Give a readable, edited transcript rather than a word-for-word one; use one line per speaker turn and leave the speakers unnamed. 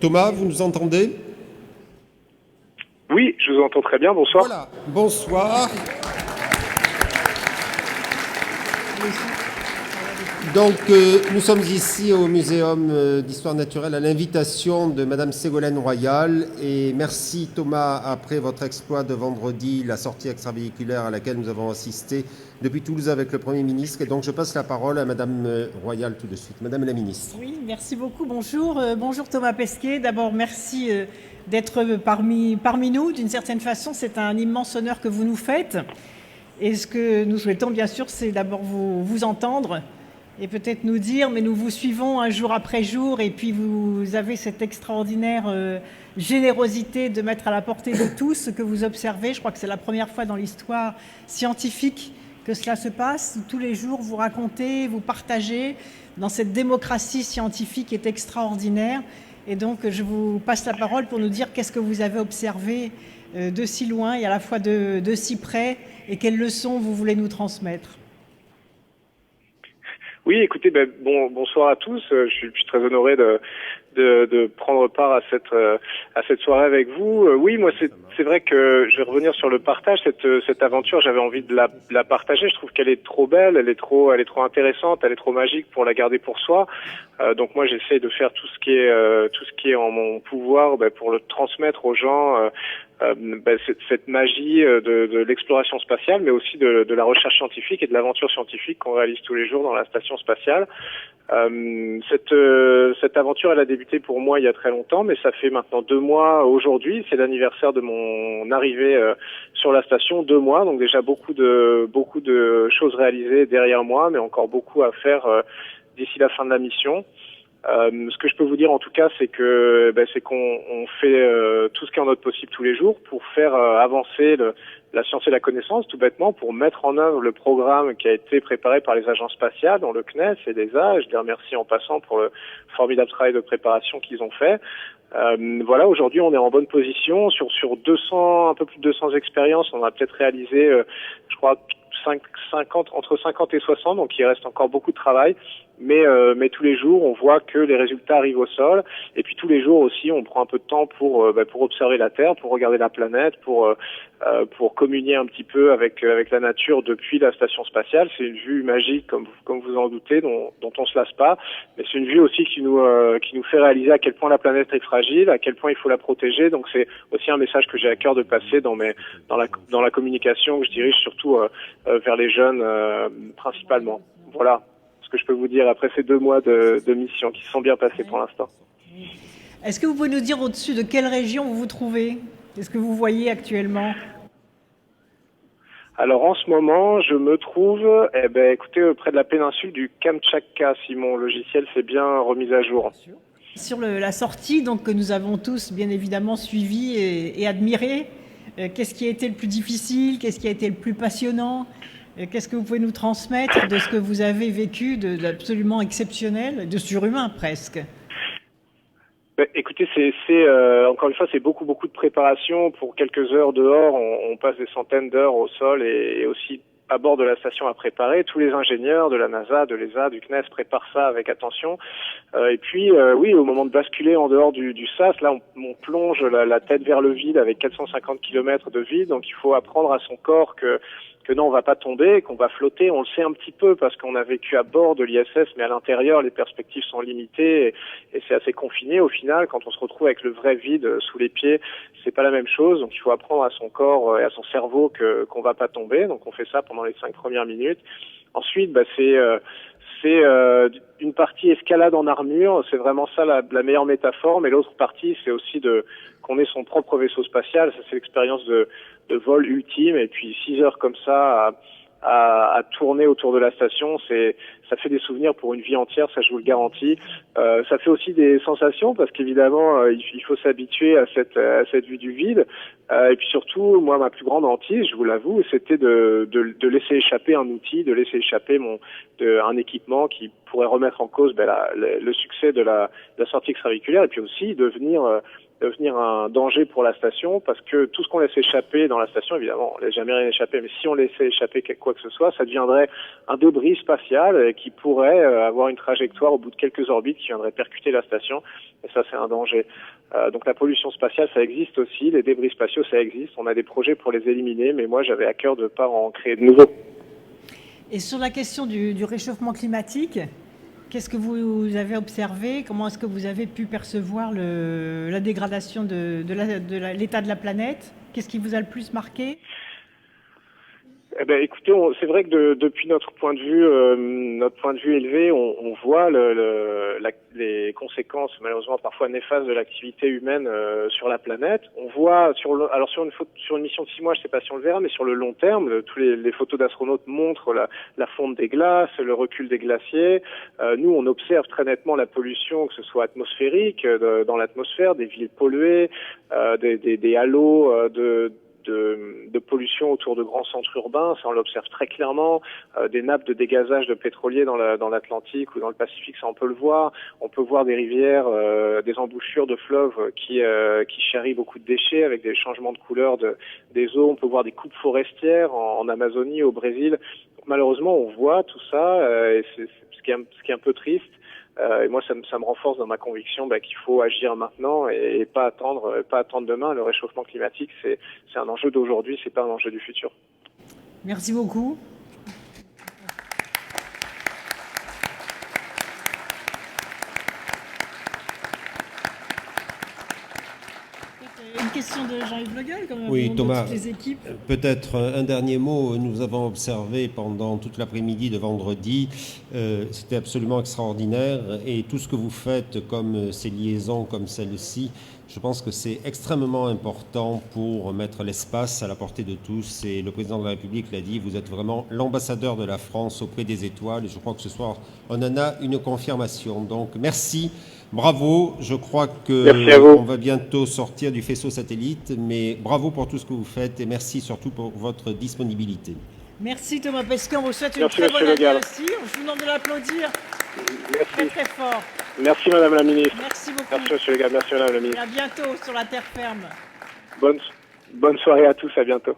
Thomas, vous nous entendez?
Oui, je vous entends très bien. Bonsoir.
Voilà, bonsoir. Donc, nous sommes ici au Muséum d'Histoire naturelle à l'invitation de Madame Ségolène Royal. Et merci Thomas, après votre exploit de vendredi, la sortie extravéhiculaire à laquelle nous avons assisté depuis Toulouse avec le Premier ministre. Et donc, je passe la parole à Madame Royal tout de suite. Madame la Ministre.
Oui, merci beaucoup. Bonjour. Bonjour Thomas Pesquet. D'abord, merci d'être parmi nous. D'une certaine façon, c'est un immense honneur que vous nous faites. Et ce que nous souhaitons, bien sûr, c'est d'abord vous entendre et peut-être nous dire, mais nous vous suivons un jour après jour, et puis vous avez cette extraordinaire générosité de mettre à la portée de tous ce que vous observez. Je crois que c'est la première fois dans l'histoire scientifique que cela se passe. Tous les jours, vous racontez, vous partagez dans cette démocratie scientifique qui est extraordinaire. Et donc, je vous passe la parole pour nous dire qu'est-ce que vous avez observé de si loin et à la fois de si près, et quelles leçons vous voulez nous transmettre.
Oui, écoutez, bonsoir à tous. Je suis très honoré de prendre part à cette soirée avec vous. Oui, moi c'est vrai que je vais revenir sur le partage. Cette aventure, j'avais envie de la partager. Je trouve qu'elle est trop belle, elle est trop intéressante, elle est trop magique pour la garder pour soi. Donc moi j'essaie de faire tout ce qui est en mon pouvoir pour le transmettre aux gens. Cette magie de l'exploration spatiale, mais aussi de la recherche scientifique et de l'aventure scientifique qu'on réalise tous les jours dans la station spatiale. Cette aventure, elle a débuté pour moi il y a très longtemps, mais ça fait maintenant 2 mois aujourd'hui. C'est l'anniversaire de mon arrivée sur la station, 2 mois. Donc déjà beaucoup de choses réalisées derrière moi, mais encore beaucoup à faire d'ici la fin de la mission. Ce que je peux vous dire en tout cas, c'est qu'on fait tout ce qui est en notre possible tous les jours pour faire avancer la science et la connaissance, tout bêtement, pour mettre en œuvre le programme qui a été préparé par les agences spatiales, dont le CNES et l'ESA. Je les remercie en passant pour le formidable travail de préparation qu'ils ont fait. Voilà, aujourd'hui on est en bonne position sur 200, un peu plus de 200 expériences. On a peut-être réalisé, je crois, entre 50 et 60, donc il reste encore beaucoup de travail. Mais tous les jours, on voit que les résultats arrivent au sol. Et puis tous les jours aussi, on prend un peu de temps pour observer la Terre, pour regarder la planète, pour communier un petit peu avec la nature depuis la station spatiale. C'est une vue magique, comme vous en doutez, dont on se lasse pas. Mais c'est une vue aussi qui nous fait réaliser à quel point la planète est fragile, à quel point il faut la protéger. Donc c'est aussi un message que j'ai à cœur de passer dans la communication que je dirige surtout vers les jeunes principalement. Voilà ce que je peux vous dire après ces 2 mois de mission qui se sont bien passés pour l'instant.
Est-ce que vous pouvez nous dire au-dessus de quelle région vous vous trouvez? Qu'est-ce que vous voyez actuellement?
Alors en ce moment, je me trouve, écoutez, près de la péninsule du Kamtchatka, si mon logiciel s'est bien remis à jour.
Sur la sortie, donc, que nous avons tous bien évidemment suivi et admiré, qu'est-ce qui a été le plus difficile? Qu'est-ce qui a été le plus passionnant? Qu'est-ce que vous pouvez nous transmettre de ce que vous avez vécu d'absolument exceptionnel, de surhumain presque?
Écoutez, encore une fois, c'est beaucoup de préparation pour quelques heures dehors. On passe des centaines d'heures au sol et aussi à bord de la station à préparer. Tous les ingénieurs de la NASA, de l'ESA, du CNES préparent ça avec attention. Et puis, oui, au moment de basculer en dehors du SAS, là, on plonge la tête vers le vide avec 450 km de vide. Donc, il faut apprendre à son corps que non, on va pas tomber, qu'on va flotter. On le sait un petit peu parce qu'on a vécu à bord de l'ISS, mais à l'intérieur, les perspectives sont limitées et c'est assez confiné au final. Quand on se retrouve avec le vrai vide sous les pieds, c'est pas la même chose. Donc, il faut apprendre à son corps et à son cerveau qu'on va pas tomber. Donc, on fait ça pendant les 5 premières minutes. Ensuite, c'est une partie escalade en armure. C'est vraiment ça la meilleure métaphore. Mais l'autre partie, c'est aussi qu'on ait son propre vaisseau spatial. Ça, c'est l'expérience de vol ultime. Et puis 6 heures comme ça à tourner autour de la station, ça fait des souvenirs pour une vie entière, ça je vous le garantis. Ça fait aussi des sensations parce qu'évidemment il faut s'habituer à cette vue du vide. Et puis surtout, moi ma plus grande hantise, je vous l'avoue, c'était de laisser échapper un outil, de laisser échapper un équipement qui pourrait remettre en cause le succès de la sortie extravéhiculaire et puis aussi devenir devenir un danger pour la station, parce que tout ce qu'on laisse échapper dans la station, évidemment, on laisse jamais rien échapper, mais si on laissait échapper quoi que ce soit, ça deviendrait un débris spatial qui pourrait avoir une trajectoire au bout de quelques orbites qui viendrait percuter la station, et ça c'est un danger. Donc la pollution spatiale, ça existe aussi, les débris spatiaux, ça existe, on a des projets pour les éliminer, mais moi j'avais à cœur de ne pas en créer de nouveaux.
Et sur la question du réchauffement climatique, qu'est-ce que vous avez observé? Comment est-ce que vous avez pu percevoir la dégradation de l'état de la planète? Qu'est-ce qui vous a le plus marqué?
Eh ben, écoutez, c'est vrai que depuis notre point de vue élevé, on voit les conséquences malheureusement parfois néfastes de l'activité humaine sur la planète. On voit sur une mission de 6 mois, je sais pas si on le verra, mais sur le long terme, tous les photos d'astronautes montrent la fonte des glaces, le recul des glaciers. Nous, on observe très nettement la pollution, que ce soit atmosphérique dans l'atmosphère, des villes polluées, des halos de pollution autour de grands centres urbains, ça on l'observe très clairement, des nappes de dégazage de pétroliers dans l'Atlantique ou dans le Pacifique, ça on peut le voir. On peut voir des rivières, des embouchures de fleuves qui charrient beaucoup de déchets avec des changements de couleur des eaux. On peut voir des coupes forestières en Amazonie, au Brésil. Malheureusement, on voit tout ça, et c'est ce qui est un peu triste. Et moi, ça me renforce dans ma conviction qu'il faut agir maintenant et pas attendre demain. Le réchauffement climatique, c'est un enjeu d'aujourd'hui, c'est pas un enjeu du futur.
Merci beaucoup. Une question de Jean-Yves Le Gall, comme
Oui, Thomas,
toutes les équipes.
peut-être un dernier mot. Nous avons observé pendant toute l'après-midi de vendredi, c'était absolument extraordinaire. Et tout ce que vous faites, comme ces liaisons, comme celle-ci, je pense que c'est extrêmement important pour mettre l'espace à la portée de tous. Et le président de la République l'a dit, vous êtes vraiment l'ambassadeur de la France auprès des étoiles. Et je crois que ce soir, on en a une confirmation. Donc, merci. Bravo, je crois qu'on va bientôt sortir du faisceau satellite, mais bravo pour tout ce que vous faites et merci surtout pour votre disponibilité.
Merci Thomas Pesquet, on vous souhaite une très bonne année aussi. Je vous demande de l'applaudir très très fort.
Merci Madame la Ministre.
Merci beaucoup.
Merci Monsieur Le Gall, merci Madame la Ministre.
Et à bientôt sur la terre ferme.
Bonne soirée à tous, à bientôt.